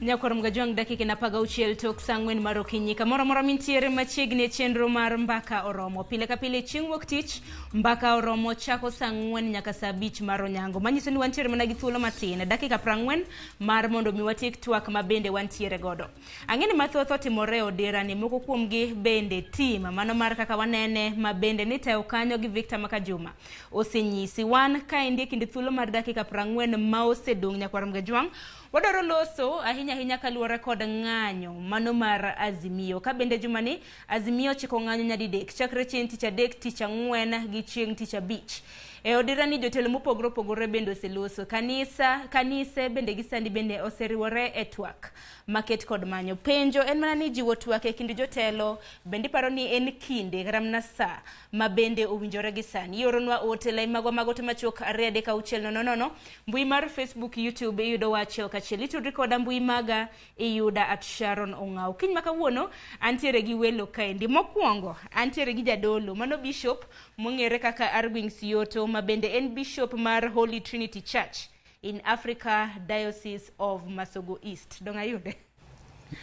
Nyakwar mgajwang dakika na paga uchiel tok sangwen marokinyi kamoro moro mintiere machiegni chenro mar mbaka oromo pile ka pile chieng' wuok tich mbaka oromo chako sangwen nyaka saa 5 mar onyango manyiso ni wantiere mana gi thuolo matin dakika 40 mar mondo mi watiek twak mabende wantiere godo. Ang'eni mathoth otimore odera ni moko kuom gi bende tim mano mar kaka wanene mabende ni teo kanyo gi Victor Makajuma osenyisi wan kaendi kinde thuolo mar dakika 40 ma osedong' Nyakwar mgajwang wadoro loso ahinya kaluwore kod ng'anyo mano mar Azimio ka bende jumani Azimio chiko ng'anyo nyadidek chakre chieng' tich adek tich ang'wen gi chieng' tich abich. E odira ni jotelo mopogore bende oseloso kanise bende gisandi bende oseriwore e twak maket kod manyo penjo en mana ni jiwo twak e kind jotelo bende paro ni en kinde karamna saa ma bende owinjore gi sani yoronwa ote mago to machok 3:6 mbui mar Facebook YouTube iyudo wachiel kachiel itudri koda mbui maga iyuda @SharonOng'aw. Kiny makawuono antiere gi welo kaendi mokwongo antiere gi jadolo mano bishop mong'ere kaka Arwing Sioto mabende en bishop mar Holy Trinity Church in Africa Diocese of Masogo East. Dong ayude?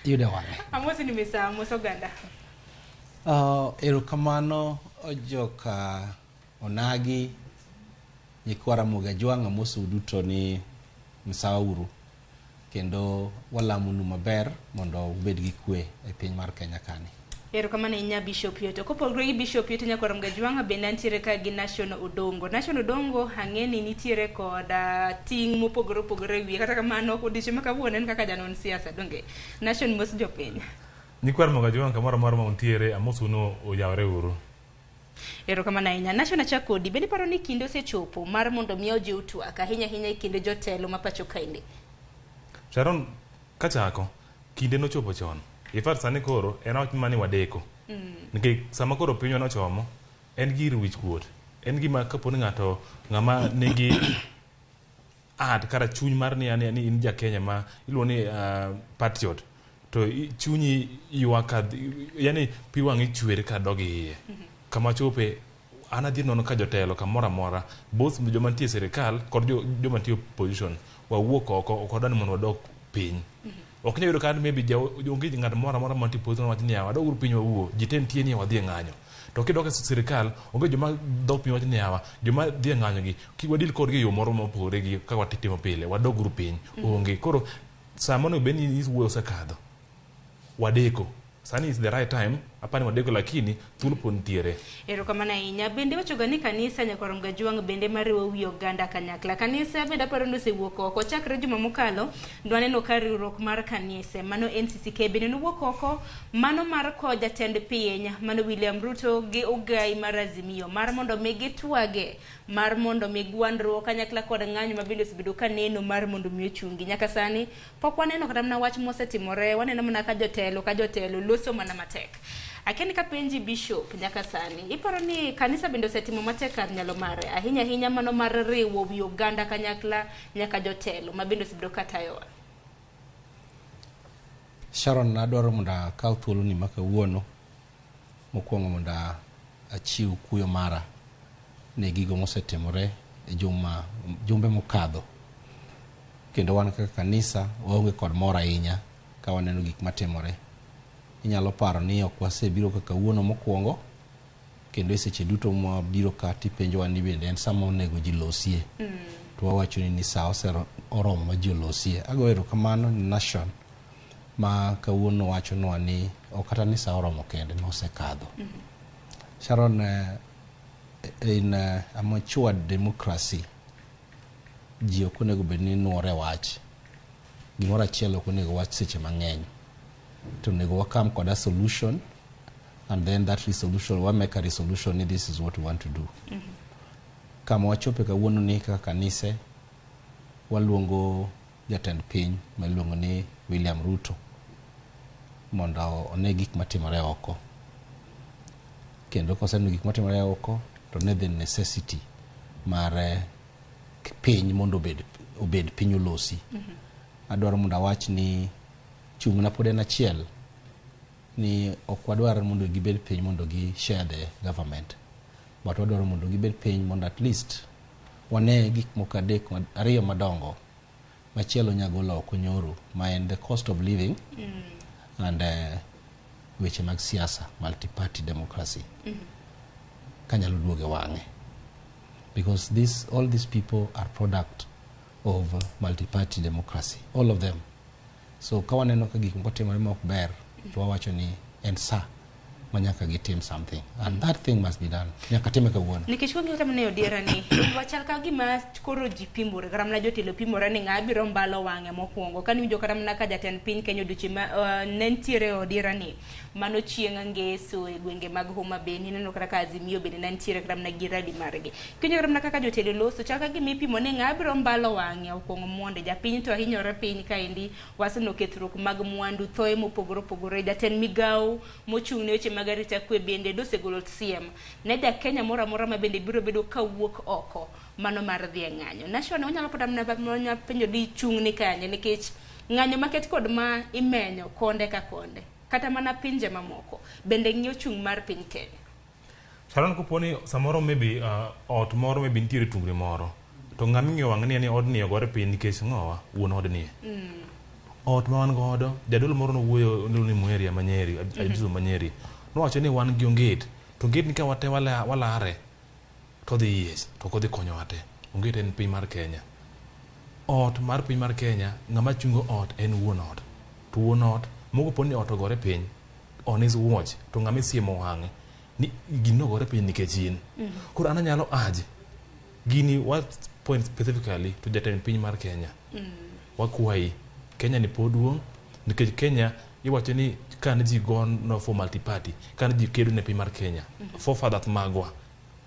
Yude wale. Amosi ni mesa, amoso ganda. Erokamano ojoka onagi nyikwara mugajwang' amoso duto ni msauru kendo walamunu maber mondo ubed gi kwe e piny mar Kenya kani. Erokamano inya bishop yoto kopogore gi bishop yoto Nyakwar mgajwang' bende antiere ka gi National Odongo hang'eni nitiere koda ting' mopogore wiye kata kamano odiochieng' makawuono en kaka janon siasa donge Nation mos jopiny. Nyakwar mgajwang' kamoro moro ma untiere amoso no oyawre uru. Erokamano ahinya Nation achakodi bende paro ni kinde osechopo mar mondo miyo jiw twak ahinya e kinde jotelo ma pacho kaende. Sharon kachako kinde nochopo chon. Ifat sani koro en wach mani wadeko. Nikech sama koro pinywa nochomo en gir wich kuot. En gima kapo ni ng'ato ng'ama nigi kara chuny mar ni in ja Kenya ma iluongo ni patriot to chunyi ywaka yani pi wang'i chwer ka dog iye. Kama chope an adhi nono ka jotelo kamoro amora both joma nitie sirikal kod joma nitie opposition wawuok oko okwadani mondo wadok piny. Ok nyayudo ka maybe onge ng'at moro amora ma nitie opposition wach ni wadog uru piny wawuo ji te nitie ni wadhi ng'anyo. To kidok e sirikal onge joma dok piny wach ni joma dhi ng'anyo gi kiwadil kodgi e yo moro mopogore gi kaka watimo pile wadog uru piny onge. Koro sama no beni wuoyo osekadho wadeko sani is the right time apani wadeko lakini thuolo pod nitiere. Erokamano ahinya bende wachoga ni kanisa Nyakwar mgajwang' bende mariwo wi oganda kanyakla kanisa bende aparo ni osewuok oko chakre juma mokalo dwaneno ka riwruok mar kanise mano NCCK bende nowuok oko mano mar ko jatend piny mano William Ruto gi ogai mar Azimio mar mondo mi gitwage mar mondo mi gwandruok kanyakla kod ng'anyo mabende osebedo ka neno mar mondo mi ochungi nyaka sani pok waneno kata mana wach mosetimore waneno mana ka jotelo loso mana matek. Akeni ka penji bishop nyaka sani iparo ni kanisa bende osetimo matek kar nyalo mare ahinya mano mar riwo wi oganda kanyakla nyaka jotelo mabende osebedo ka tayowa. Sharon adwaro mondo akaw thuolo ni makawuono mokwongo mondo achiw kuyo mara ne gigo mosetimore e jumbe mokadho kendo wan kaka kanisa waonge kod mor ahinya ka waneno gik matimore. Inyalo paro ni ok wasebiro kaka wuono mokwongo kendo seche duto ma biro ka tipenjowa ni bende en sama onego ji losie. To wawacho ni saa oromo ma ji losie. Ago erokamano ni Nation ma kawuono wacho nwa ni ok kata ni saa oromo kende nosekadho. Sharon in a mature democracy ji ok onego bed ni nuore wach gimoro achiel ok onego wach seche mang'eny to nego wakam kod a solution and then that resolution we make a resolution ni this is what we want to do. Kama wachope kawuono ni kaka kanise waluongo jatend piny ma iluongo ni William Ruto mondo one gik matimore oko kendo koseneno gik matimore oko to ne the necessity mar piny mondo obed piny olosi. Adwaro mondo awach ni chung' na pod en achiel ni ok wadwar mondo gibed piny mondo gi share the government but wadwaro mondo gibed piny mondo at least wane gik moko ariyo madongo machielo nyagolo oko nyoro ma en the cost of living and weche mag siasa, multi-party democracy. Kanyalo duoge wang'e. Because all these people are product of multi-party democracy, all of them. So kawaneno ka gik moko timore ma ok ber, to wawacho ni en sa manyaka gitim something, and that thing must be done. Nyaka time kawuono. Nikech ko ng'ato ne odiera ni wachal ka gima koro ji pimore, karamna jotelo pimore ni ng'a biro mbalo wang'e mokwongo. Kani winjo karamna ka jatend piny Kenya oduchi ma nentiere odiera ni mano chieng' ngeso e gwenge mag Homa Bay, neno kaka Azimio bende nentiere karamna gi radi margi. Kinyo karamna kaka jotelo loso chal ka gima ipimo ni ng'a biro mbalo wang'e okwongo monde. Japiny to ahinyore piny kaendi waseno kethruok mag mwandu, thoe mopogore opogore. Jatend migawo mochung' ne weche mag arita kwe bende dosegolo siem ne ja Kenya moro amora ma bende biro bedo kawuok oko mano mar dhi ng'anyo. Nashone onyalo podamna bamonya penjo di chung' ni kanye nikech ng'anyo maket kod ma imenyo konde ka konde kata mana pinje mamoko bende ng'iyo chung' mar piny Kenya. Sharon kuponi samoro maybe ot moro maybe nitiere tungni moro to ng'ama ng'iyo wang'ni ni odni ogore piny nikech ng'owa wuon odni ot ma wan godo jadolo moro no wuoyo ni Muheri Manyeri ajuzo Manyeri no wacho ni wan gi onget to onget ni ka wate walare to dhi yes to kodhi konyo wate. Onget en piny mar Kenya, ot mar piny mar Kenya, ng'ama chungo ot en wuon ot, to wuon ot mogo poni ot ogore piny on his watch to ng'ama siemo wang'e ni gino ogore piny nikech in. Koro an anyalo aje gini what point specifically to jatend piny mar Kenya. Wakwayi Kenya ni poduong' nikech Kenya iwacho ni kan ji gono for multi-party, kan ji kedo ne piny mar Kenya, forefathers magwa,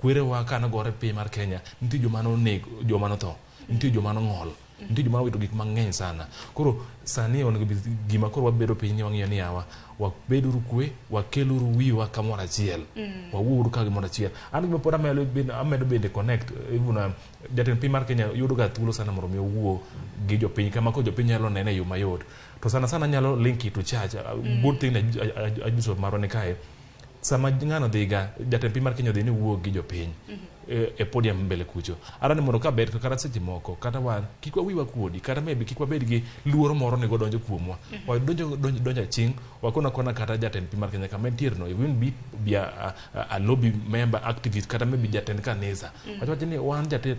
kwerewa kan gore piny mar Kenya, nitie joma nonego, joma notho, nitie joma nong'ol, nitie joma wito gik mang'eny sana. Koro sani onego gima koro wabedo piny ni wang'iyo ni yawa, wabeduru kwe, wakeluru wiwa kamoro achiel, wawuoru ka gimoro achiel. An gima pod amedo bende connect, even jatend piny mar Kenya yudo ga thuolo sana mondo mi owuo gi jopiny kama ko jopiny nyalo nene e yo mayot. To sana nyalo link it to church. Good thing ajuso marone kae. Sama ng'ano dhiga jatend piny mar Kenya dhi ni wuo gi jopiny e podium mbele kucho. Arani mondo ka ber kata seche moko kata wan kik wawiwa kuodi kata maybe kik wabed gi luoro moro ne godonjo kuomwa. Donjo ching wakona kata jatend piny mar Kenya kama entiere no even be a lobby member activist kata maybe jatend kanisa. Wacho ni wan jatend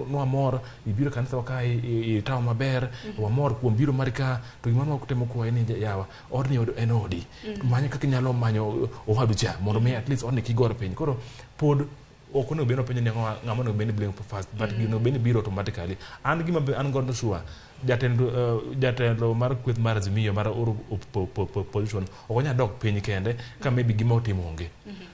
no amor ibiro kanisa waka i tawo maber wamor kuom biro mar ka to gimano wakutemo kwa ni yawa odni en odi. Manya kaka nyalo manyo ohadu cha mondo me at least odni kigore piny. Koro pod okono beno penyo ni ng'ama no beno blame first but gino beno biro automatically. An gima an gondo sure jatelo mar kweth mar Azimio mar position okonya dok piny kende ka maybe gima otimo onge.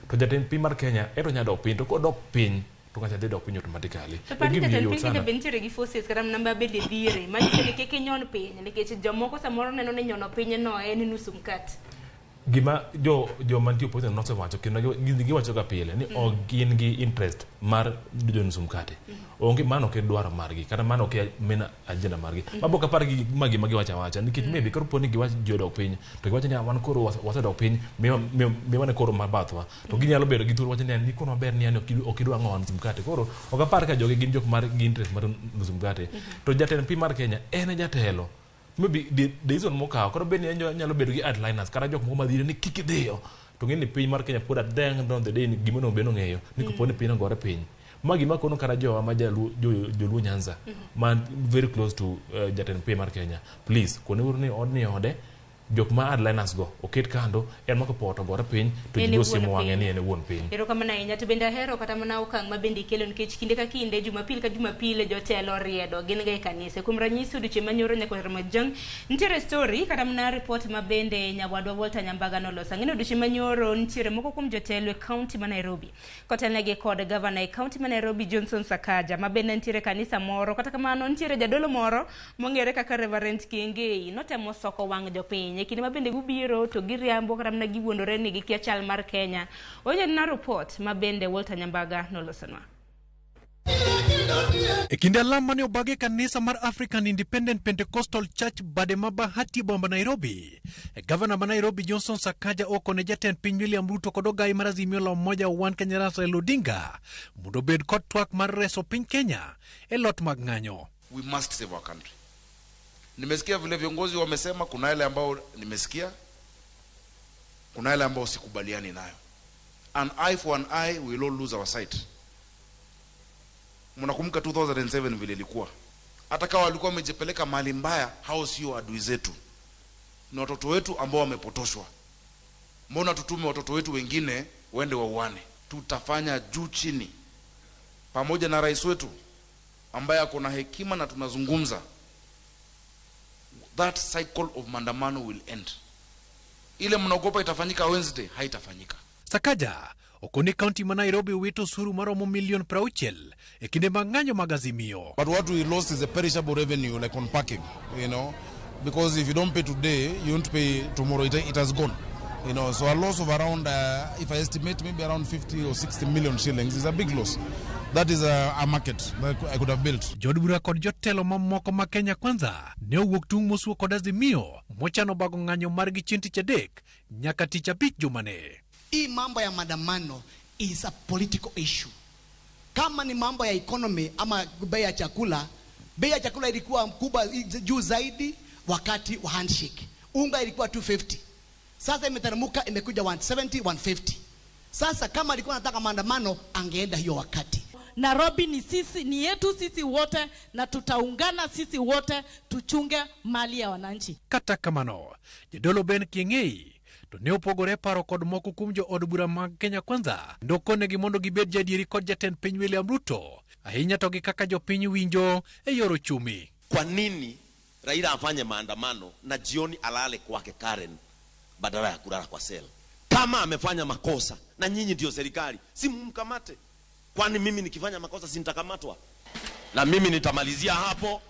To jatend piny mar Kenya eto nya dok piny to ko dok piny to ngacha dok piny automatically. Jatend piny bentiere gi forces karam namba bende dire manyiso ni keke nyon piny nikech jomoko samoro neno ni nyono piny no en nusu mkate. Gima jo mantie opposition no se wacho kendo giwacho ka pile ni gin gi interest mar nusu mkate. Onge mano ke dwaro margi kata mano ke mena agenda margi. Maboka par gi magi wacha nikech maybe koro poni giwacho jodok piny to giwacho ni wan koro wasedok piny me wane koro mabathwa to ginyalo bedo gi thuolo wacho ni kono maber ni ok idwa ng'owa nusu mkate. Koro ok apar ka jogi gin jok mar gi interest mar nusu mkate. To jatend piny mar Kenya en jatelo maybe the reason mokaw koro ben nyalo bedo gi headliners kata jok moko madhire ni kik idhiyo to ng'eni piny mar Kenya pod adeng down the day ni gimono beno ng'eyo ni koponi piny gore piny magi makono kata jowa ma joluo Nyanza man very close to jatend piny mar Kenya, please kone uru ni odni ode jok ma headliners go oket kando en mako poto gore piny to jiwo siemo wang'e ni en wuon piny. Ero kama na to bende hero kata mana okang' ma bende kelo nikech kinde ka kinde Jumapil ka Jumapil jotelo riedo gin ga kanisa kuom ranyisi odiochieng' manyoro nyako Ramogi nitiere story kata mana report ma bende nyawadwa Walter Nyambaga noloso. Ng'eno odiochieng' manyoro nitiere moko kuom jotelo e county ma Nairobi kotelnegi kod governor e county ma Nairobi Johnson Sakaja ma bende nitiere kanisa moro kata kamano nitiere jadolo moro mong'ere kaka Reverend Kingei notemo soko wang' jopiny kinde ma bende gubiro to giriambo kata mana giwuondore ni gikia chal mar Kenya. Onye na report ma bende Walter Nyambaga nolosonwa. E kinde alam mane obage kanisa mar African Independent Pentecostal Church Bademaba hati bomba Nairobi. Governor ma Nairobi Johnson Sakaja oko ne jatend piny William Ruto kod ogai mar Azimio la Umoja One Kenya Raila Odinga mondo bed kod twak mar reso piny Kenya e lot mag ng'anyo. We must save our country. Nimesikia vile viongozi wamesema, kuna yale ambao nimesikia, kuna yale ambao sikubaliani nayo. An eye for an eye, we will all lose our sight. Mnakumbuka 2007 vile ilikuwa. Hata kama walikuwa wamejipeleka mahali mbaya, hao sio adui zetu. Ni watoto wetu ambao wamepotoshwa. Mbona tutume watoto wetu wengine waende wauane? Tutafanya juu chini pamoja na rais wetu ambaye ako na hekima na tunazungumza. That cycle of maandamano will end. Ile mnaogopa itafanyika Wednesday, haitafanyika. Sakaja okoni county ma Nairobi wito suru maromo million prauchel ekinde manganyo magazimio. But what we lost is a perishable revenue, like on parking, because if you don't pay today, you won't pay tomorrow. It has gone, So a loss of around, if I estimate, maybe around 50 or 60 million shillings is a big loss. That is a market that I could have built. Jodbura kod jotelo mamoko ma Kenya Kwanza ne owuok tung mosuo kod azimio mochano bago ng'anyo margi chieng' tich adek nyaka tich abich jumane. Hii mambo ya maandamano is a political issue. Kama ni mambo ya economy ama bei ya chakula ilikuwa mkubwa juu zaidi wakati wa handshake. Unga ilikuwa 250. Sasa imetaramuka imekuja 170, 150. Sasa kama alikuwa anataka maandamano angeenda hiyo wakati. Nairobi ni sisi, ni yetu sisi wote, na tutaungana sisi wote tuchunge mali ya wananchi. Kata kamano, Jotelo Ben Kieng'ei to ne opogore paro kod moko kuom jo od bura mag Kenya Kwanza ndokonegi mondo gibed jadieri kod jatend piny William Ruto ahinya to gi kaka jopiny winjo e yor uchumi. Kwa nini Raila afanye maandamano na jioni alale kwake Karen badala ya kulala kwa sel? Kama amefanya makosa na nyinyi ndio serikali, si mumkamate. Kwani mimi nikifanya makosa si nitakamatwa? Na mimi nitamalizia hapo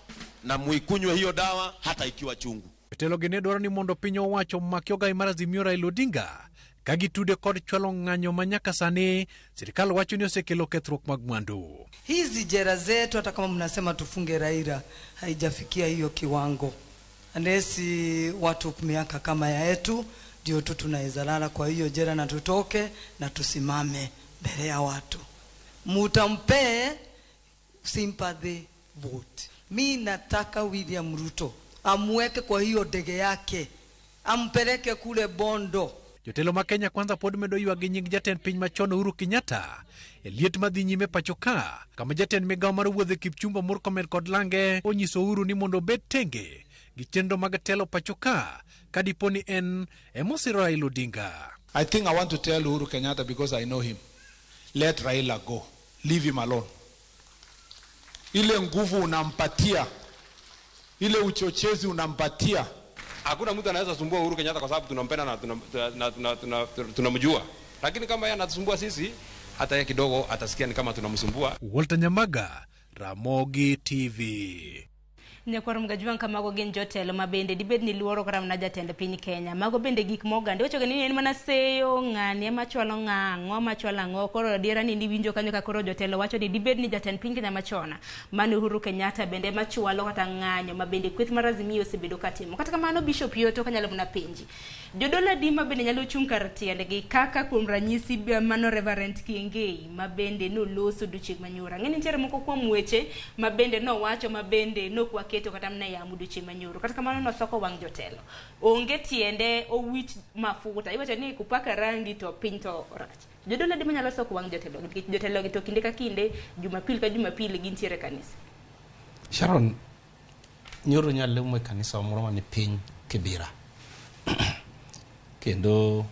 na muikunywe hiyo dawa hata ikiwa chungu. Jotelo gene dwaro ni mondo piny owacho maki ogai mar azimio Raila Odinga ka gitude kod chwalo ng'anyo ma nyaka sani sirikal wacho ni osekelo kethruok mag mwandu. Hizi jera zetu hata kama mnasema tufunge Raila haijafikia hiyo kiwango. Anesi watu miaka kama ya yetu ndio tu tunaweza lala kwa hiyo jera na tutoke na tusimame mbele ya watu. Mutampe sympathy vote. Mi nataka William Ruto amweke kwa hiyo ndege yake, ampeleke kule Bondo. Jotelo ma Kenya Kwanza pod medo ywagi nying jatend piny machon Uhuru Kenyatta e liet madhi nyime pacho ka kama jatend migawo mar wuodhe Kipchumba Murkomen kod Lange onyiso Uhuru ni mondo bed tenge gi chenro mag telo pacho ka kadiponi en emosiro Raila Odinga. I think I want to tell Uhuru Kenyatta, because I know him, let Raila go, leave him alone. Ile nguvu unampatia, ile uchochezi unampatia, hakuna mtu anaweza sumbua Uhuru Kenyatta kwa sababu tunampenda na tunamjua. Lakini kama yeye anatusumbua sisi, hata yeye kidogo atasikia ni kama tunamsumbua. Walter Nyamaga, Ramogi TV. Nyakwaro mgajuan kamago gen jotelo mabende dibed ni luoro karam na jatend piny Kenya. Mago bende gik mogande wacho ni en mana seyo ng'ani ema chwalo ng'ango machwalo ng'o koro diera ni winjo kanyo ka koro jotelo wacho ni dibed ni jatend piny Kenya machona mane Uhuru Kenyatta bende machwalo kata ng'anyo mabende kweth mar azimio osebedo katimo. Kata kamano Bishop Yoto kanyalo mna penji. Jodola dima bende nyalo chung kar tiende gi kaka kuom ranyisi mano Reverend Kieng'ei mabende no loso duchig manyura. Ng'eni ntiere moko kuom weche mabende no wacho mabende no kwa keto kata mna ya muduche manyuru. Kata kamano no soko wang jotelo. Onge tiende o wich mafuta. Iwacho ni kupaka rangi to pinto rach. Jodola dima nyalo soko wang jotelo. Jotelo gito kinde ka kinde, Jumapili ka Jumapili gintiere kanisa. Sharon, nyoro nyalo mwe kanisa moro mani piny Kibera. Kendo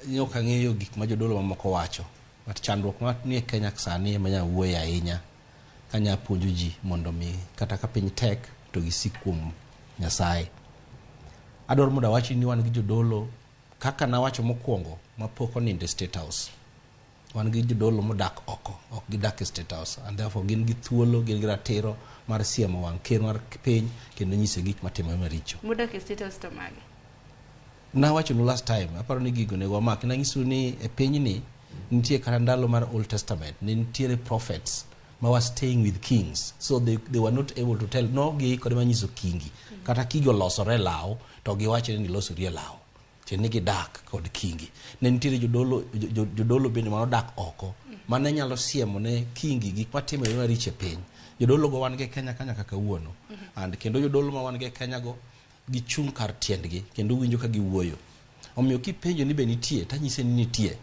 nyoka ng'eyo gik ma jodolo mamoko wacho. But chandruok ma ni e Kenya sani manya wuoyo ahinya kanya puonjo ji mondo mi kata ka piny tek to gisik kuom Nyasaye. Adwaro mondo awachi ni wan gi jodolo kaka na wacho mokwongo mapok oninde State House. Wan gi jodolo modak oko, ok gidak e State House, and therefore gin gi thuolo, gin gi ratiro mar siemo wang' ker mar piny kendo nyise gik matimo maricho. Modak e State House to magi. Na wacho no last time, aparo ni gigo nego mak na ngisu ni e piny ni nitie kata ndalo mar Old Testament, nitie prophets ma was staying with kings, so they were not able to tell no gi kod manyiso kingi kata kigo losore lao to giwacho ni losore lao tene gi dak kod kingi. Ne nitie jodolo bende ma odak oko mane nyalo siemo ne kingi gik matimo maricho e piny jodolo go wan ge Kenya kanya kaka wuono and kendo jodolo ma wan ge Kenya go gichung' kar tiendgi kendo winjo ka giwuoyo omiyo kipenjo ni be nitie tanyise ni nitie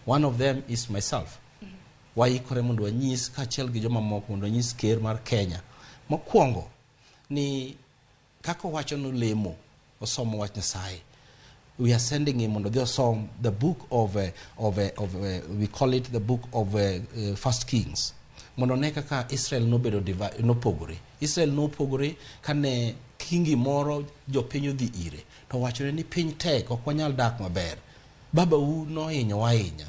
one of them is myself waikore mondo wanyis kaachiel gi joma moko mondo wanyis ker mar Kenya mokwongo ni kako wacho no lemo osomo wach Nyasaye. We are sending him mondo dhi osom the book of we call it the book of First Kings mondo ne kaka Israel nobedo nopogore. Israel nopogore kane kingi moro jopiny odhi ire to wachone ni piny tek ok wanyal dak maber. Baba u nohinyo wahinya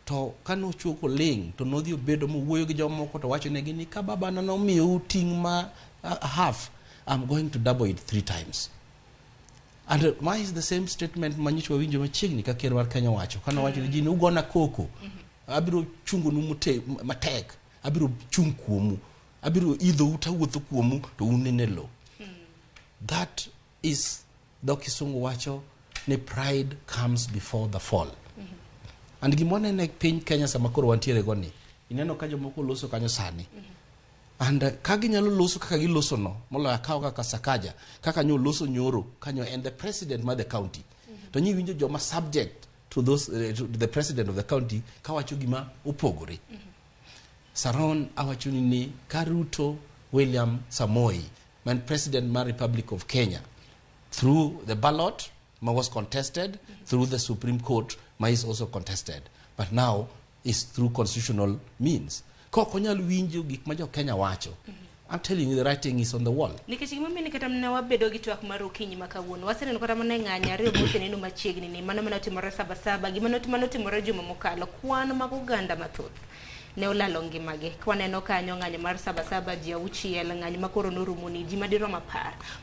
to kane ochuoko ling to nodhi obedo mowuoyo gi jomoko to wachonegi ni ka baba na nomiyo ting' ma half, I'm going to double it 3 times. And why is the same statement manyicho winjo machiegni ka ker mar Kenya wacho kana wacho ni ji ugona koko abiro chungo nu matek abiro chung kuomu abiro idho utawuotho kuomu to unenelo. That is the Kisungu wacho ni pride comes before the fall. And gimone ne piny Kenya sama koro wantiere goni ineno ka jomoko loso kanyo sani and kagi nyalo loso kaka giloso no molo akaw kaka Sakaja kaka nyo loso nyoro kanyo and the president of the county to nyi winjo joma subject to those to the president of the county kawacho gima opogore. Saron awacho ni Karuto William Samoei man president of the Republic of Kenya through the ballot was contested, through the Supreme Court is also contested, but now is through constitutional means. Kokonyal winjo gik ma jo Kenya wacho. I'm telling you the writing is on the wall. Nikech gimomiyo nikata mna wabedo gi twak mar okinyi makawuono. Waseneno kata mana ng'anya ariyo moseneno machiegni ni mano manotimore Sabasaba gimano timore juma mokalo kwan mag oganda mathoth. Ne olalo ngimagi kwaneno kanyo ng'anyo mar Sabasaba ji 6 ng'anyo makoro norumo ni ji madirom 10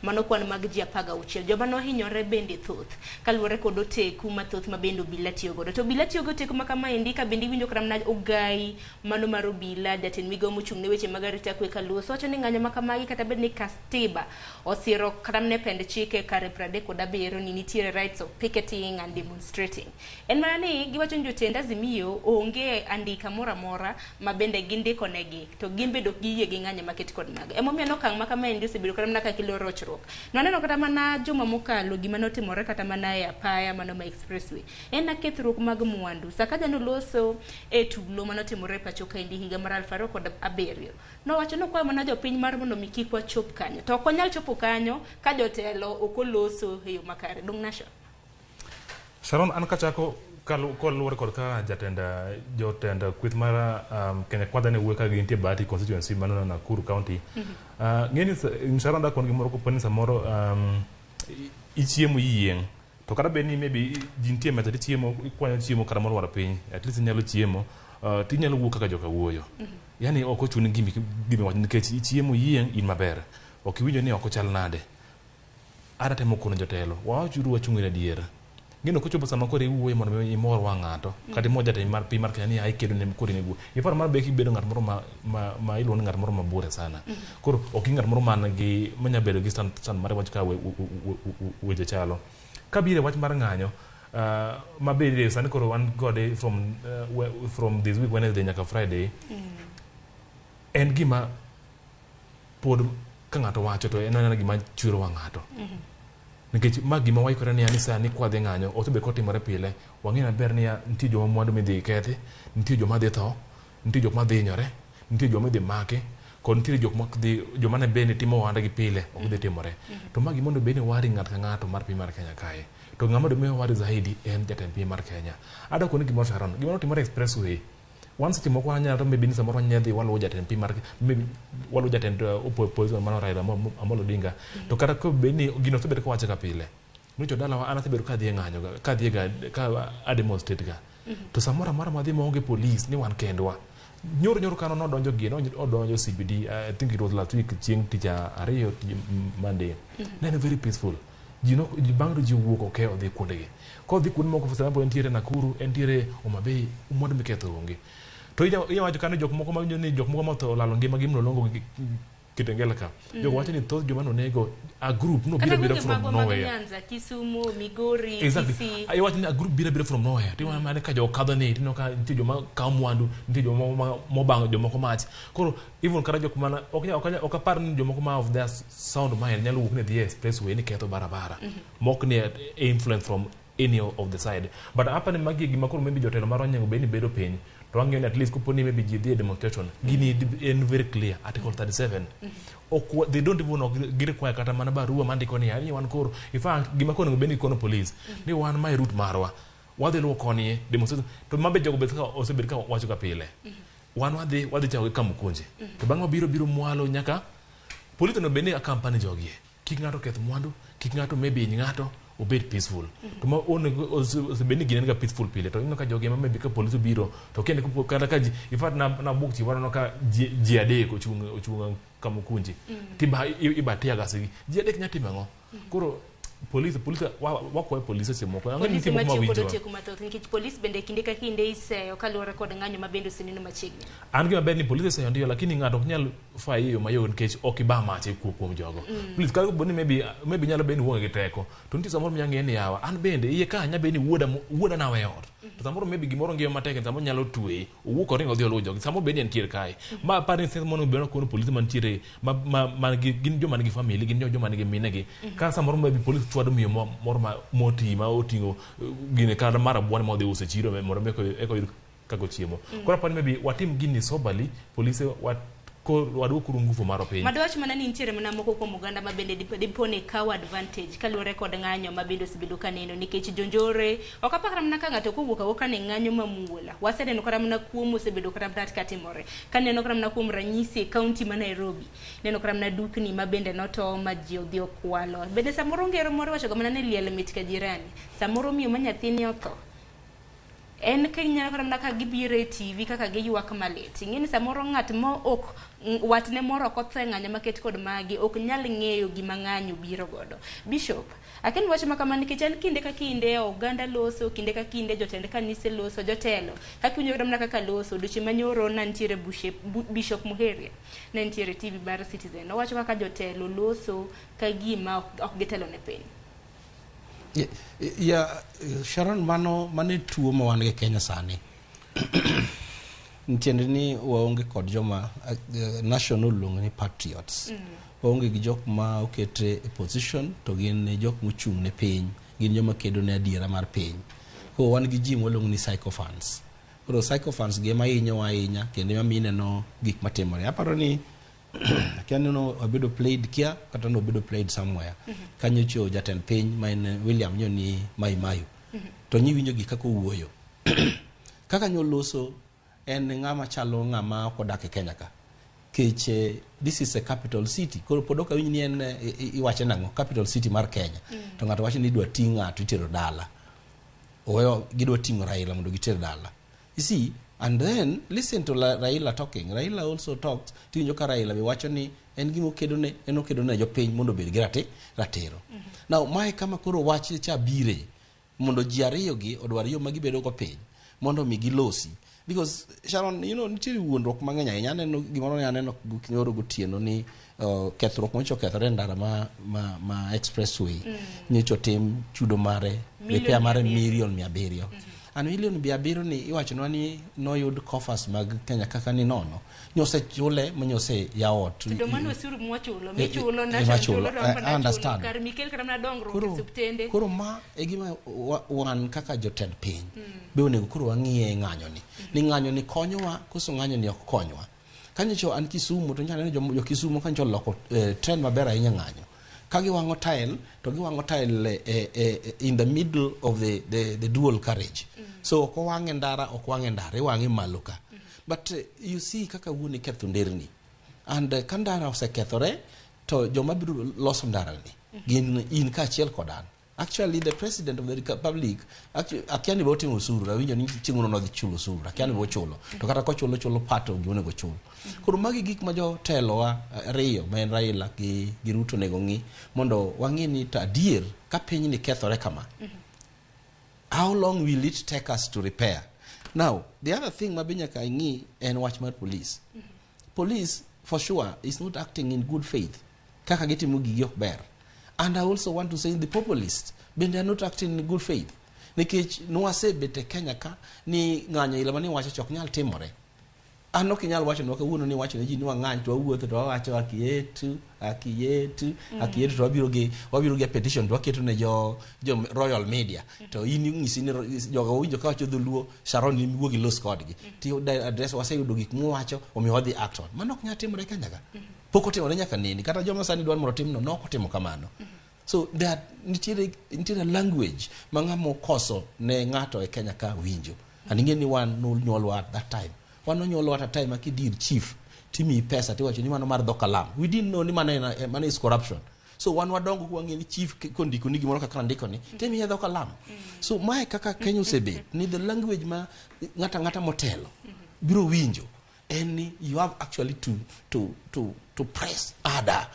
mano kwan mag ji 16 joma nohinyore bende thoth kaluwore kod oteku mathoth mabende obila tiyo godo to obila tiyo godo oteku makamaendi ka bende winjo kata mana ogai mano mar obila jatend migawo mochung' ne weche mag arita kwe Kaluso wacho ni ng'anyo makamagi kata bed ni Katiba osiro kata mne pend chike kare 37 ni nitiere rights of picketing and demonstrating. En mana ni giwacho ni jotend Azimio onge andika mora mora mabende gindiko negi to gimbe dok giyie gi ng'anyo maket kod maga emomiyo nokang' makamaendi osebedo kata mana kakilo rochruok. Noneno kata mana juma mokalo gima notimore kata mana e apaya mano ma expressway en akethruok mag mwandu. Sakaja noloso e tulo manotimore pacho kaendi higa mar 2007 nowacho nokwayo mana jopiny mar mondo mi kik wachop kanyo to ok wanyal chopo kanyo ka jotelo ok oloso e yo makare. Dong Nasha Sharon an kachako kaluwore kod ka jotend kweth mar Kenya Kwadha ne wuoyo ka gintie Bahati constituency mano na Nakuru County. Ng'eni Sharon da kon gimoro koponi samoro ichiemo yieng to kata bed ni maybe jintie meta chiemo ikwanyo chiemo kata moro war piny at least nyalo chiemo tinyalo wuok kaka joka wuoyo. Yani ok ochuni gimi wach nikech chiemo yieng in maber ok iwinjo ni ok ochal nade. Ara temo kono jotelo wachuru wachung'ne adiera. Ngino kochopo sama kore iwuoyo mondo imor wang' ng'ato kata imo jatend mar piny mar Kenya ni ai kedo ne kore nego iparo mar beki bedo ng'at moro ma iluongo ng'at moro mabure sana koro ok ng'at moro man gi manya bedo gi stand mar wach ka weje chalo ka bire wach mar ng'anyo mabede sani koro wan gode from this week Wednesday nyaka Friday en gima pod ka ng'ato wacho to en gima chwero wang' ng'ato nikech magi ma waikore ni ani sani kwadhe ng'anyo otobe kotimore pile wang'e maber ni nitie joma mwandu midhi kethi nitie joma dhi tho nitie joma dhi hinyore nitie joma dhi make kod nitie joma ne bende timo ohanda gi pile ok dhi timore to magi mondo bende wari ng'at ka ng'ato mar piny mar Kenya kae to ng'ama domiyo wari zaidi en jatend piny mar Kenya. Adako ni gimoro Sharon gimoro timore expressway once timo kwa nyalo maybe ni samoro nyadhi waluwo jatend piny mar maybe waluwo jatend opposition mano Raila Amolo Odinga to kata ko be ni gino osebedo ka wacho ka pile nicho dalawa an asebedo ka dhi ng'anyo ka dhi ka demonstrate ga to samoro mara madhi maonge police ni wan kendwa nyoro kano nodonjo gino odonjo CBD I think it was last week chieng' tija ariyo Monday then very peaceful bang'do ji wuok ok odhi kuondegi ko dhi kuonde moko samoro entiere Nakuru entiere Homabay mwandu miketho onge to iwacho kano jok moko ma ni jok moko motho lalo ngima gi mno longo Kitengela ka jogo wacho ni thoth joma nonego a group no bira from nowhere. Nyanza, Kisumu, Migori, exactly. Kisii. I want a group bira from nowhere. Ti wan mane ka jo kadho ni tino ka nti joma ka mwandu nti joma mobang joma ko mach. Koro even kara jok mana ok par ni joma ko ma of their sound mind nyalo wuok ne the expressway ni ketho barabara. Mok ni influence from any of the side. But hapa ni magi gima koro maybe jotelo maro nyango be ni bedo piny. To ang'eyo ni at least kuponi maybe jidhi demonstration gini in very clear article 37 they don't even require kata mana barua mandiko ni yani wan koro ifa gima kono beni kono police ni wan my route marwa wadhi luwo koni demonstration to mabe jogo bet ka osebed ka wacho ka pile wan wadhi chawo ka mukunje to bang'o biro mwalo nyaka police no beni akampani jogie kik ng'ato keth mwandu kik ng'ato maybe ng'ato obed peaceful to ma osebeni ginen ga peaceful pile to ino ka jogi maybe ka police biro to kende ko kata ka ifat na bukti wano ka ji adek ochunga kamukunji tiba ibatia gasi ji adek nyati mango koro police wakwa police semoko anga ni timo mawinjo police bende kinde ka kinde iseyo kalore kod ng'anyo mabendo sinino machiegni an gima ber ni police seyo ndio lakini ng'ato ok nyal fai yo mayo nikech ok iba mache kuom jogo please ka boni maybe nyalo beni wuonge gi teko to nti samoro myange ni yawa an bende iye ka nya beni wuoda na we ot to samoro maybe gimoro ngiyo matek samoro nyalo twe owuok oringo dhi oluwo jogi samoro beni entiere kae ma par ni mono beno kono police man tiere ma gin joma nigi family gin joma nigi minegi ka samoro maybe police chwado miyo moro moti ma otingo gine kada mara bwana ma odhi uso chiro moro eko yud kako chiemo kora pani maybe watim gini sobali police wadu kuru nguvu maro piny madwach mana ni ntiere mana moko kuom oganda mabende dipone kawo advantage kaluwore kod ng'anyo mabende osebedo kaneno nikech jonjore ok apakra mana ka ng'ato kowuok awuoka ne ng'anyo mamuola waseneno kata mana kuom osebedo kata mrat katimore kaneno kata mana kuom ranyisi e kaunti ma Nairobi neno kata mana dukni mabende noto ma ji odhi okwalo bende samoro ngero moro wacho mana ne liel mit ka jirani samoro miyo ma nyathini otho en kenya kara mna ka gibire TV kaka giyuak malet ingeni samoro ng'at mo ok watne moro kothe ng'anya maket kod magi ok nyal ng'eyo gima ng'anyo biro godo bishop aken wach makamani kichen kinde ka kinde oganda loso kinde ka kinde jotend kanise loso jotelo hakunyo kara mna kaka loso duche manyoro nantiere bishop Muheria nantiere TV bar Citizen no wacho kaka jotelo loso ka gima ok gitelo ne piny Sharon mane tuo ma wan gi Kenya sani ntiende ni waonge kod joma national luongo ni patriots waonge gi jok ma okete e position to gin jok mochung' ne piny gin joma kedo ne adiera mar piny ko wan gi ji molong ni psychophants koro psychophants ge ma hinyo ahinya kendo ma mineno gik matimore aparo ni kiano no obedo played kia kata no obedo played somewhere kanyo cho jatend piny main William nyoni mayu to nyi winjo gik kako wuoyo kaka nyoloso en ng'ama chalo ng'ama kodak e Kenya ka keche this is a capital city koro podoka winji ni en iwache nango capital city mar Kenya to ng'ato wacho ni dwa tinga to itero dala oyo gidwa tingo Raila mondo gitero dala you see. And then listen to Raila talking. Raila also talked to Njoka Raila be wacho ni en gimo kedone eno kedone jo piny mondo bed gi ratero. Now mai kama koro wachi cha bire mondo ji ariyo gi odwar yo magi bedo go piny mondo mi gilosi because Sharon nitiere wuondruok mang'eny ahinya aneno gimoro aneno nyoro gotieno ni kethruok mocho kethore ndara ma expressway nyocho tim chudo mare repair mare million 700 an million 700 ni iwachonwa ni noyud coffers mag Kenya kaka ni nono nyose chule manyose yaot to mano suru mwachulo michulo national understand kar mikel kara na dongro subtende koro ma egima wan kaka jotend piny be onego koro wang'iye ng'anyo ni ng'anyo ni konyowa koso ng'anyo ni ok konyowa kanyo an Kisumu to nyalo jo Kisumu kanyo loko trend maber ahinya ng'anyo kagi wango tile to gi wango tile in the middle of the dual carriage so ko wange ndara wange maluka but you see kaka wuni ketho nderni and kandara osekethore to joma biro loso ndara ni gin in ka achiel kodan actually the president of the republic akiani bote usuru rawinjo ni tinguno no dhi chulo usuru akiani bo chulo to kata ko chulo pato gione go chulo koro magi gik ma jo telo wa riyo men Raila gi Ruto nego ngi mondo wangi ni ta adier ka piny ni kethore kama how long will it take us to repair now the other thing mabinya ka ngi en wach mar police for sure is not acting in good faith. Kaka gitimo gigi ok ber. And I also want to say the populists, but they are not acting in good faith. Nikech nwase bete Kenya ka ni ng'anyo ila mani wacho chok nyal timore. An ok nyal wacho nwaka wuono ni wacho ne ji ni wang'any to wawuotho to wawacho akietu to wabiro ge petition to waketo ne jo royal media to in ng'isi ni jogo winjo ka wacho dholuo Sharon ni wuogi los kodgi ti address waseyudo gik muwacho omiyo wadhi act on. Mano ok nyal timore Kenya ka. Pok otimore nyaka nini kata joma sani dwar mondo timno nok otimo kamano. So that nitiere language ma ng'amo koso ne ng'ato e Kenya ka winjo. And ing'e ni wan nonyuolwa at that time. Wan nonyuolwa at a time akidir chief timi pesa tiwacho ni mano mar dhokalam. We didn't know ni mano is corruption. So wan wadongo kwa ng'e ni chief kondiko ni gimoro kaka ndiko ni timi dhokalam. So mae kaka Kenya osebet ni the language ma ng'ata motelo biro winjo. And you have actually to press harder.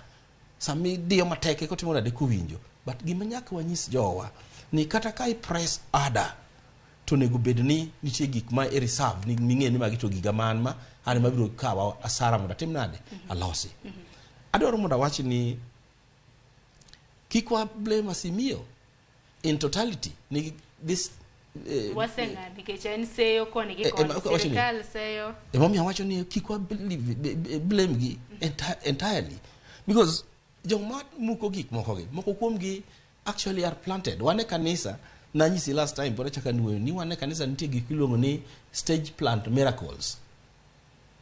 Sami dio mateke ko timona de kuwinjo. But gima nyaka wanyis jowa ni kata kai press harder to nego bedni nitie gik ma e reserve ni ming'e ni magito giga man ma ani mabiro kawa asara mondo tim nade alosi. Adoro mondo wach ni kikwa blame Asimio in totality ni this wasenga nikech en seyo koni gi koni serikal seyo emomi awacho ni kikwa blame gi entirely because joma muko gik moko kuom gi actually are planted. Wane kanisa na nyisi last time pore chaka ni wane kanisa nitie gik iluongo ni stage plant miracles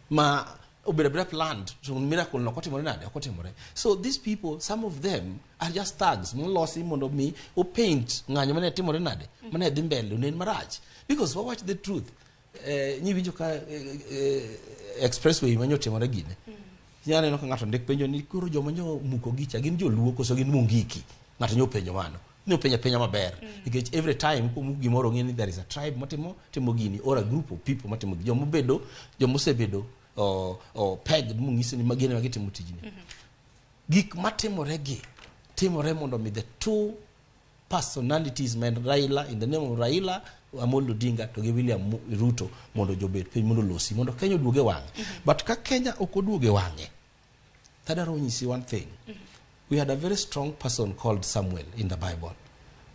ma obere plant so miracle no kotimore nade okotimore. So these people, some of them are just thugs molosi mondo mi o paint ng'anyo mane timore nade mane dhi mbele nen marach because we watch the truth. Nyi winjo ka expressway manyo timore gine nyane no ka ng'ato ndek penjo ni kuro joma nyo muko gicha gin joluo koso gin mungiki. Ng'ato nyo penjo mano ni penya maber because every time ko mugi moro ng'eni there is a tribe matimo gini or a group of people matimo jomo sebedo o peg mungisi ni magene magitimo tijini. Gik matimore gi timore mondo mi the two personalities men Raila in the name of Raila Amolo Odinga to gi William Ruto mondo jobet piny mondo losi mondo Kenya duoge wang'e. But ka Kenya okoduoge wang'e tadaro nyisi one thing. We had a very strong person called Samuel in the Bible.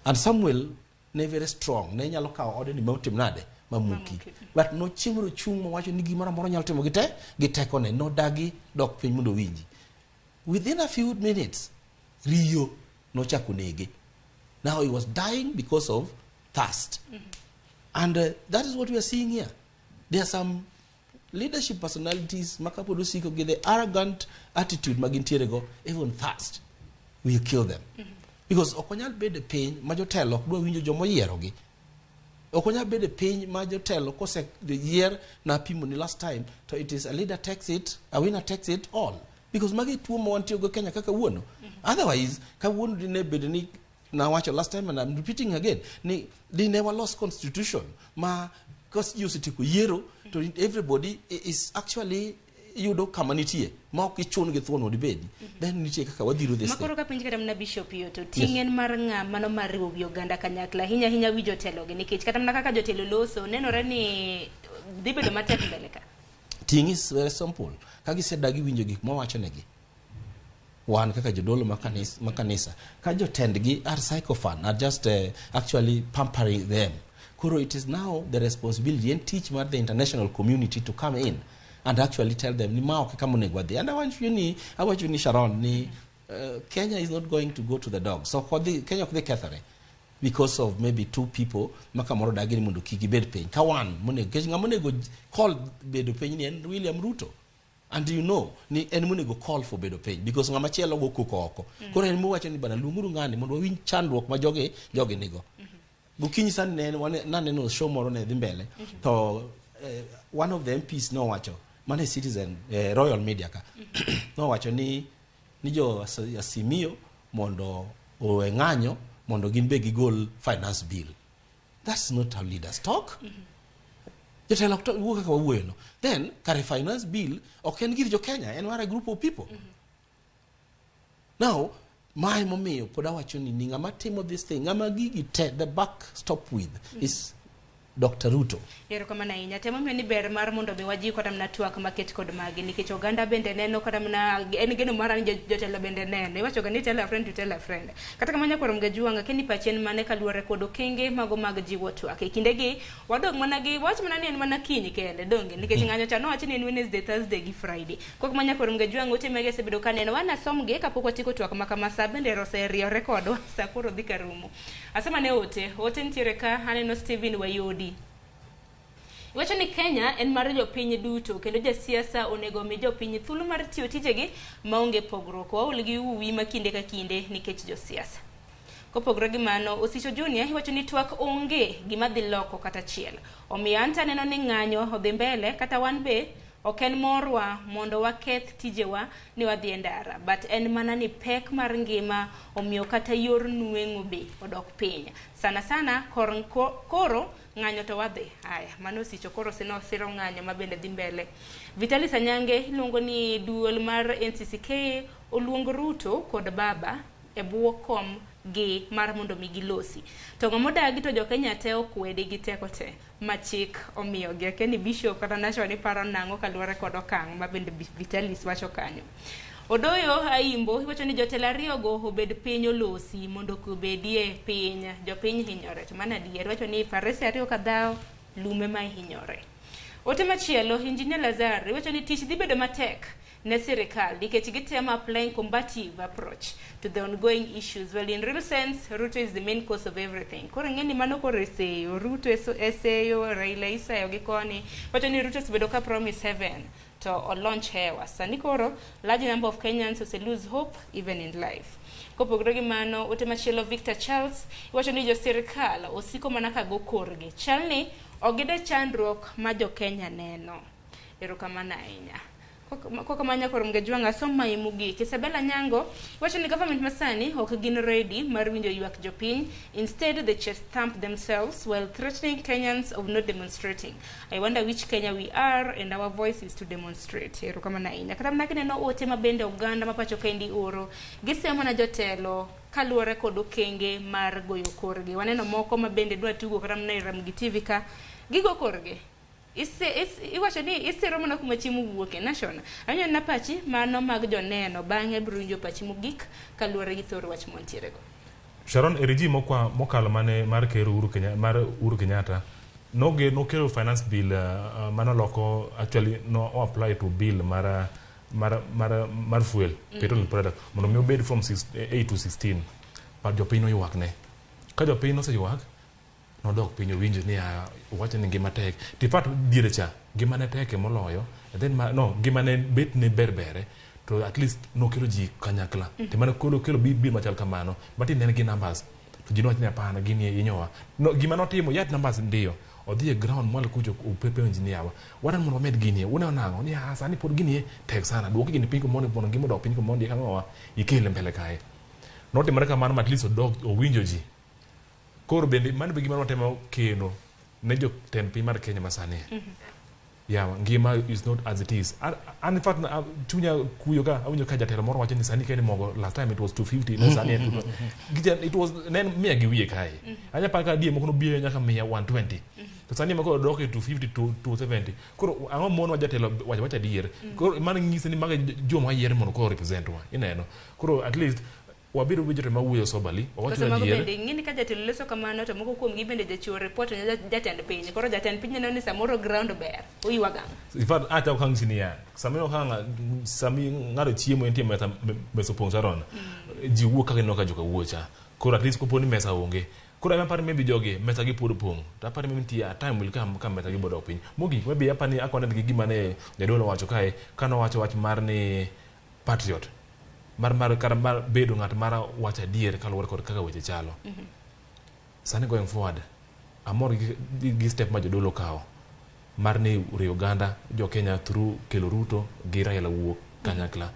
And Samuel ne very strong. Ne nyalo kao ode ni mautim nade mamuki. But no chimro chung mo wacho ni gimoro moro nyalo timo gite kone no dagi dok piny mondo winji. Within a few minutes Rio no chakunege. Now he was dying because of thirst. And that is what we are seeing here. There are some leadership personalities makapodusiko get the arrogant attitude magintiere go even thirst will kill them. Because okonyal bede piny ma jotelo dwa winjo jomo yiero gi. Okonyal bede piny ma jotelo kose the year na pimo ni last time so it is a leader takes it, a winner takes it all. Because magi tuo mo wantio go Kenya kaka wuono. Otherwise ka wuono dine bede ni na wacho last time and I'm repeating again ni they never lost constitution ma because you sit yiero to everybody is actually you do community ma ok ichun gi thuon od bedi then nitie kaka wadhiro this makoro ka pinje kata mna bishop yoto tingen mar mano mar riwo oganda kanyakla hinya wi jotelo gi nikech kata mna kaka jotelo loso nenore ni dhi bedo matek mbele ka. Thing is very simple. Kagi sedagi winjo gik ma wacho negi wan kaka jodolo makanisa ka jotendgi are psychophone are just actually pampering them. Kuro it is now the responsibility and teach the international community to come in and actually tell them ni mao kama negwadhi. And I want you ni Sharon ni Kenya is not going to go to the dogs. So for the Kenya the Catholic because of maybe two people makamoro dagini mundu kiki bed pay kawan mune ngamone go call bedo pay ni and William Ruto. And you know ni en mune go call for bedo pay because ngamachielo go kokoko. Koro en muwacho ni bana lumuru ngani mondo win chandruok ma joge nigo. Bukinyi san nane no show moro ne dhimbele to one of the MPs no wacho mane citizen royal media ka no wacho ni jo Asimio mondo ng'anyo mondo ginbe gigol finance bill. That's not how leaders talk. Jotelo wuok kaka wawuoyo no. Then kare finance bill ok en gir jo Kenya en war a group of people. Now my mommy poda wacho ni ngama timo this thing ngama gigi te the back stop with is Dr. Ruto. Yero kama na inya tema ni ber mar mondo mi waji kota mna twak maket kod magi nikech oganda bende neno kota mna en geno mara ni jotelo bende neno iwacho ga ni tell a friend to tell a friend kata kama nyako rom gajuanga keni pachien mane kaluore kod okenge mago mag jiwo twak e kinde gi wadog mana gi wach mana ni en mana kiny kende donge nikech ng'anyo cha no wach ni en Wednesday Thursday gi Friday kok manya ko rom gajuanga otemege sebedo kaneno wana somge kapok watiko twak makama sa bende roserio record sa koro dhi karumo asema ne ote ntiere ka aneno Steven Wayodi. Iwacho ni Kenya en mar jopiny duto kendo jasiasa onego mi jopiny thuolo mar tiyo tijegi maonge pogruok waol gi uwi makinde ka kinde nikech josiasa. Kopogore gi mano Osicho Junior iwacho ni twak onge gima dhi loko kata chiel. Omiyo anta neno ni ng'anyo odhi mbele kata wan be ok en morwa mondo waketh tijewa ni wadhi e ndara but en mana ni pek mar ngima omiyo kata yor nueng'o be odok piny sana koro ng'anyo to wadhi haya mano Osicho koro siro ng'anyo mabende dhi mbele. Vitalis Anyange iluongo ni duol mar NCCK oluongo Ruto kod Baba e buo kom gi mar mondo mi gilosi to ng'amodagi to jokenya te okwede gi teko te machik omiyo gi keni bishop kata nacho ni paro nango kaluore kod okang' mabende Vitalis wacho kanyo. Odoyo Aimbo iwacho ni jotelo ariyo go obed piny olosi mondo kubedie piny jopiny hinyore to mana dier wacho ni farese ariyo kadhao lume ma hinyore. Ote machielo Engineer Lazar iwacho ni tich dhi bedo matek ne sirikal nikech gitemo applying combative approach to the ongoing issues. Well, in real sense, Ruto is the main cause of everything. Koro ng'eni mano koro eseyo, Ruto eseyo, Raila isayo gi koni. Wacho ni Ruto sibedo ka promise heaven to launch hewa. Sani koro, large number of Kenyans ose lose hope even in life. Kopogore gi mano, ote machielo Victor Charles, iwacho ni jo sirikal osiko mana ka go korgi. Chalni, ogide chandruok ma jo Kenya neno. Erokamano ahinya. Koka manya korom gajuanga soma imugi Isabella Nyango wacho ni government masani ok gin ready mar winjo ywak jopiny. Instead they just stamp themselves while threatening Kenyans of not demonstrating. I wonder which Kenya we are and our voice is to demonstrate. Ero kama na inya kata mnake neno ote mabende oganda mapacho kendi oro gisema na jotelo kaluore kod okenge mar goyo korgi waneno moko mabende dwa tugo kata mna Ramogi TV ka gigo korgi iwacho ni isiro mana kuma chiemo wuoke nashona anyo na pachi mano mag joneno bang'e brunjo pachi mogik kaluore gi thoro wach montiere go. Sharon eriji mokalo mane mar kero Uhuru Kenyatta no kero finance bill mano loko actually no apply to bill mar fuel petrol product mondo mi obed from 8 to 16 par jopiny no ywak ne ka jopiny no se ywak no dok pinyo winjo ni wacho ni ngima tek tipat diere cha ngima ne tek moloyo and then ngima ne bet ne berbere to at least no kelo ji kanyakla te mane kelo bil machal kamano but in gi numbers to ji no nya pana gini inyowa no gima no timo yat numbers ndio odhi e ground mwal kujo upepe engineer wa waran mondo med gini una nango ni sani pod gini tek sana duoki gini pinko mondo bono ngimo dok pinko mondo kangwa ikele mbele kae no te mare kamano at least odok owinjo ji koro bende mano be gima watemo keno ne jo ten piny mar Kenya masani yawa ngima is not as it is and in fact chunya kuyo ka awinjo ka jatelo moro wacho ni sani kene mogo last time it was 250 no sani it was nen mia gi wiye kae anya pa ka die moko no biye nyaka 120 to sani mako dok 250 to 270 koro ango mon wa jatelo wacha dier koro man ngise ni maga joma yiere mono ko represent wa ineno koro at least wabiro wijote mawuoyo sobali wacho na diere bende ngini ka jatelo leso kamano to moko kuom gi bende jachiwo report ne jatend piny koro jatend piny neno ni samoro ground ber oyiwaga in fact ata okang sinia samino kanga sami ngado chiemo entie mesa beso pongsaron ji wuok ka no ka joka wuocha koro at least ko poni mesa onge koro ama par maybe joge mesa gi pod pong ta par maybe tia time will come mesa gi bodo piny mogi maybe apani akone gi gima ne jadolo wacho kae kano wacho wach mar ni patriot mar bedo ng'at mar wacha dier kaluwore kod kaka weche chalo sani going forward amor gi step ma jodolo kao mar ni uri Uganda jo Kenya through kelo Ruto gi Raila wuok kanyakla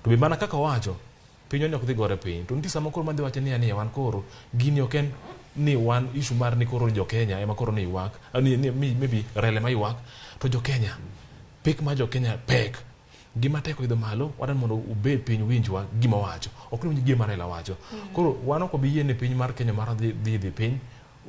to be mana kaka wacho piny ok dhi gore piny to nitie sama koro madhi wacho ni wan koro gini oken ni wan issue mar ni koro jo Kenya ema koro ni ywak maybe Raila ma ywak to jo Kenya pek ma jo Kenya pek gima teko idho malo wadan mondo ubed piny winjwa gima wacho ok ni gima Raila wacho koro wan ok bi yene piny mar Kenya mar dhi piny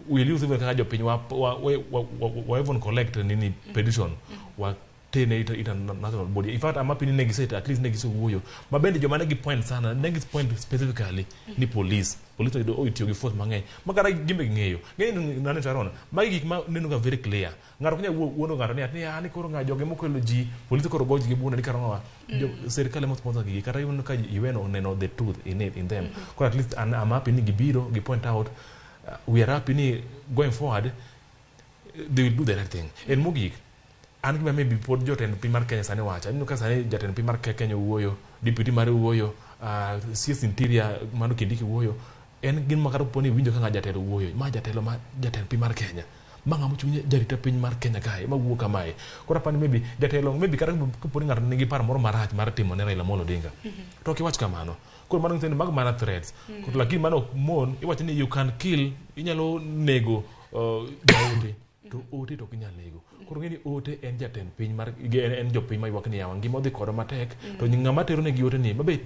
will use even kaka jopiny wa even collect nini petition wa tene ita national body. In fact, amapi ni negisate at least negise wuoyo. Mabende joma negi point sana, negis point specifically ni police. Police do itiyo gi force mang'eny. Makara gimbe ng'eyo. Ng'eyo nane Sharon. Magi gik ma neno ga very clear. Ng'ato kanya wuono ng'ato ni ani koro ng'a joge mokelo ji, police koro goji gi buna ni karango. Serikali mo sponsor gi kata even ka iweno neno the truth in them. Koro at least amapi ni gibiro gi point out we are happy ni going forward they will do the right thing. En mogik an gima maybe pod jotend piny mar Kenya sani wacha nino ka sani jatend piny mar Kenya wuoyo, deputy mare wuoyo, CS interior mano Kindiki wuoyo, en gin makaro poni winjo ka jatelo wuoyo, ma jatend piny mar Kenya ma ng'amo chunye jarita piny mar Kenya kae ma wuo kamae. Koro apani maybe jatelo maybe kata kaponi ng'ato nigi paro moro marach mar timo ne Raila Amolo Odinga to ok iwach kamano. Koro mano ng'iseni mag mana threats. Koro lakini mano ok mon iwacho ni you can kill, inyalo nego jaote to ote to kinyal nego. Koro ng'eni ote en jatend piny mar en jopiny ma ywak ni yawa ngima odhi kodo matek to ng'ama tero ne gi ote ni mabe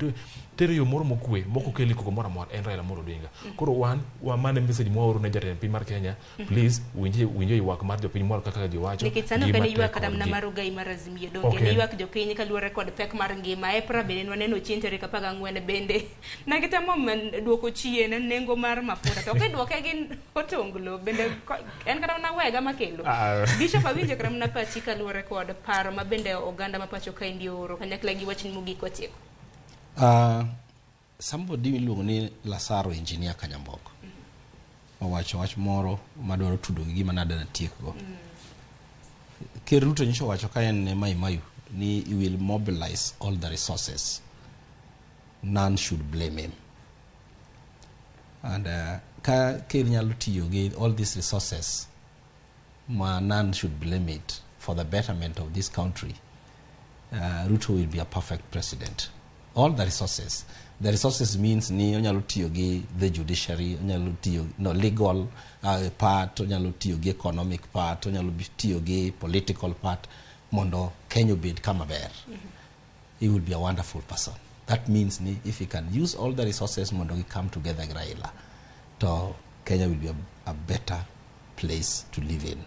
tero yo moro mokwe moko keli koko moro amora en Raila Amolo Odinga. Koro wan mane message mwaoro ne jatend piny mar Kenya, please winje ywak mar jopiny moro kaka jiwacho. Nikech sano kene ywak kadam na marugai mar Azimio donge ne ywak jopiny kaluwore kod pek mar ngima EPRA bende waneno chien tarik 14 bende na gitamo duoko chien nengo mar mafuta to kedwoke gin otonglo bende en kata na wega makelo. Bishop awinjo kram na pachi kaluwore kod paro ma bende oganda ma pacho ka ndi oro kanyakla gi wachni mogik watieko. Somebody miluongo ni Lasaro engineer Kanyamboko owacho wach moro madwaro tudo gi gima nadana tiekgo. Ker Ruto nyiso wacho ka en Mayu ni he will mobilize all the resources, none should blame him, and ka ker nyalo tiyo gi all these resources none should blame it for the betterment of this country, Ruto will be a perfect president. All the resources. The resources means ni onyalo tiyo gi the judiciary, onyalo tiyo legal part, onyalo tiyo gi economic part, onyalo tiyo gi political part mondo Kenya bed kama ber. He will be a wonderful person. That means ni if he can use all the resources mondo we come together Raila, to Kenya will be a better place to live in.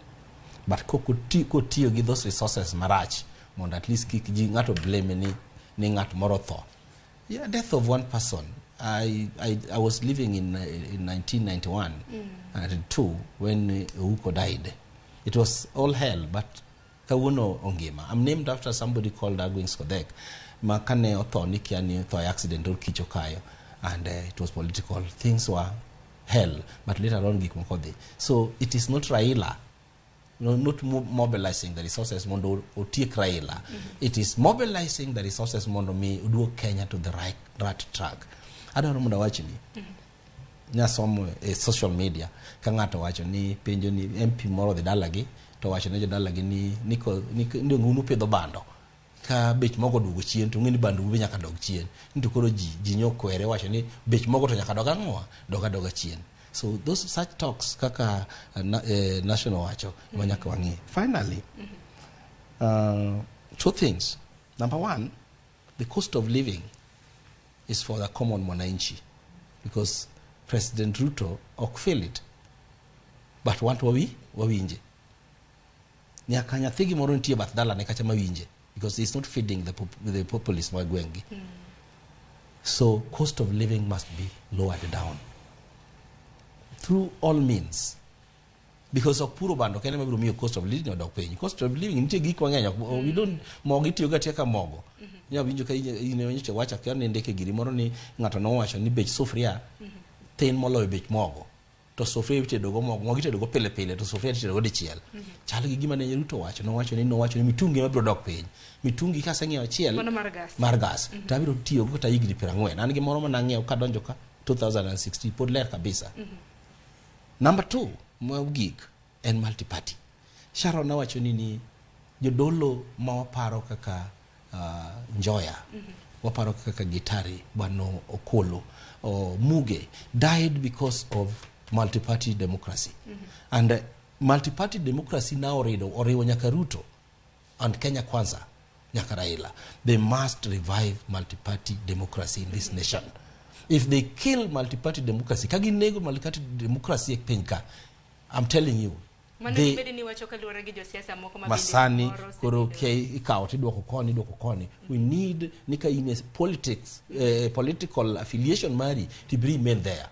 But ko tiyo gi those resources marach mondo at least kik ji ngato blame ni ngat moro tho. Yeah, death of one person. I was living in 1991 and 2 when Uko died. It was all hell, but kawuno ongema. I'm named after somebody called Agwing Skodek. Makane otho nikiani tho accident or kichokayo, and it was political. Things were hell, but later on gik mokode. So it is not Raila. Not mobilizing the resources mondo otiek Raila. It is mobilizing the resources mondo mi uduok Kenya to the right track. Adwaro mondo wachi ni nyasomo social media ka ng'ato wacho ni penjo ni MP moro dhi dalagi to wacho ne jodalagi ni unu pedho bando ka bech mogo duogo chien to ng'eni bando ube nyaka dog chien. Nito koro ji nyokwere wacho ni bech mogo to nyaka doga ng'oa doga chien. So those such talks kaka national wacho manyaka wangi. Finally, 2 things. Number 1, the cost of living is for the common mwananchi, because President Ruto ok feel it, but want wawinje. Nyaka nyathigi moro nitie bath dala ne kacha mawinje, because he's not feeding the populace magwengi. So cost of living must be lowered down through all means, because of puro bando kene mabiro miyo cost of living odok piny. Cost of living nitie gik mang'eny, we don't mogo itiyo ga tieka mogo. Nya winjo ka inenyo wacha ka ne ndeke giri moro ni ng'ato no wacho ni bech sufria tin moloyo bech mogo, to sufria itedo go mogo itedo go pile to sufria itedo go dichiel. Chal gi gima ne Ruto wacho no wacho ni mitungi mabiro dok piny. Mitungi ka seng'iewo achiel mar gas to abiro tiyo go ta higni 40. An gi moro ma nang'iewo ka donjo ka 2016 pod ler kabisa. Number 2, mogik en multi-party. Sharon nawacho ni jodolo ma waparo kaka Njoya, waparo kaka Gitari, Bwana Okolo, Muge died because of multi-party democracy. And multi-party democracy now oriwo nyaka Ruto and Kenya Kwanza nyaka Raila. They must revive multi-party democracy in this nation. If they kill multi-party democracy, kagi nego multi-party democracy ek piny ka, I'm telling you. Masani koro ikaw tidwoko koni. We need nika in politics, political affiliation mari to bring men there.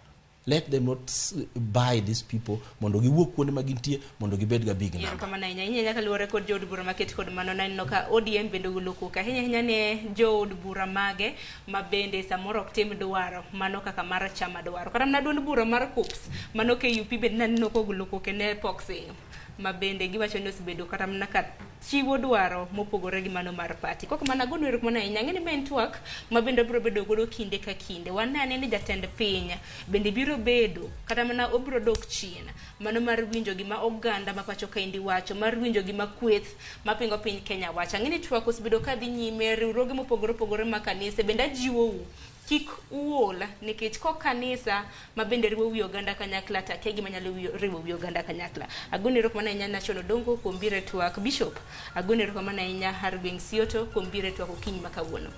Let them not buy these people. Mondo giwuok kuonde magintie, mondo gibed ga big number. Kama na inya nyaka luore kod jood bura maket kod mano nanno ka ODM bende guluku ka hinya ne jood bura mage mabende samoro ok tim dwaro mano kaka mar chama dwaro. Kata na duond bura mar KUPS mano ke UP bende nanno ko guluku ke ne boxing mabende giwacho ni osebedo kata mana ka chiwo dwaro mopogore gi mano mar party. Koko mana gono ero mana inyang'e ni ben twak mabende biro bedo godo kinde ka kinde. Wanane ni jatend piny bende biro bedo kata mana obiro dok chien mano mar winjo gima oganda ma pacho ka indi wacho mar winjo gima kweth mapingo piny Kenya wacho. Ang'e ni twak osebedo ka dhi nyime riwruoge mopogore opogore ma kanisa bende jiwo kik uola nikech ko kanisa mabende riwo wi oganda kanyakla ta kegi manyalo riwo wi oganda kanyakla. Agoni rok mana inya national dongo kombire twak bishop agoni rok mana inya harbing sioto kombire twak okinyi makawuono.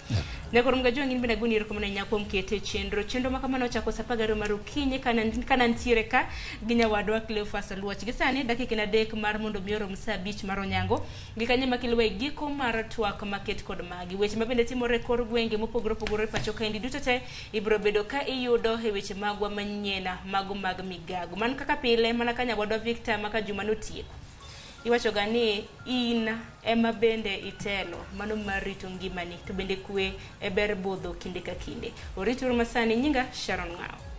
Ne korum ga jongin bende agoni rok mana inya kuom kete chenro makamano chako sapagaro mar okinyi kana ntiere ka ginya wadwa Cleophas Luoch gi sani dakika na dek mar mondo mioro msa bich mar onyango gi kanye makilwe giko mar twak maket kod magi weche mabende timore kor gwenge mopogore opogore pacho ka indi duto te ibro bedo ka iyudo e weche magwa manyena mago mag migago man kaka pile mana kanya wadwa Victor maka juma notieko iwacho gani in ema bende itelo mano marito ngimani to bende kwe e ber bodho kinde ka kinde. Oritur masani nyinga Sharon Ngao.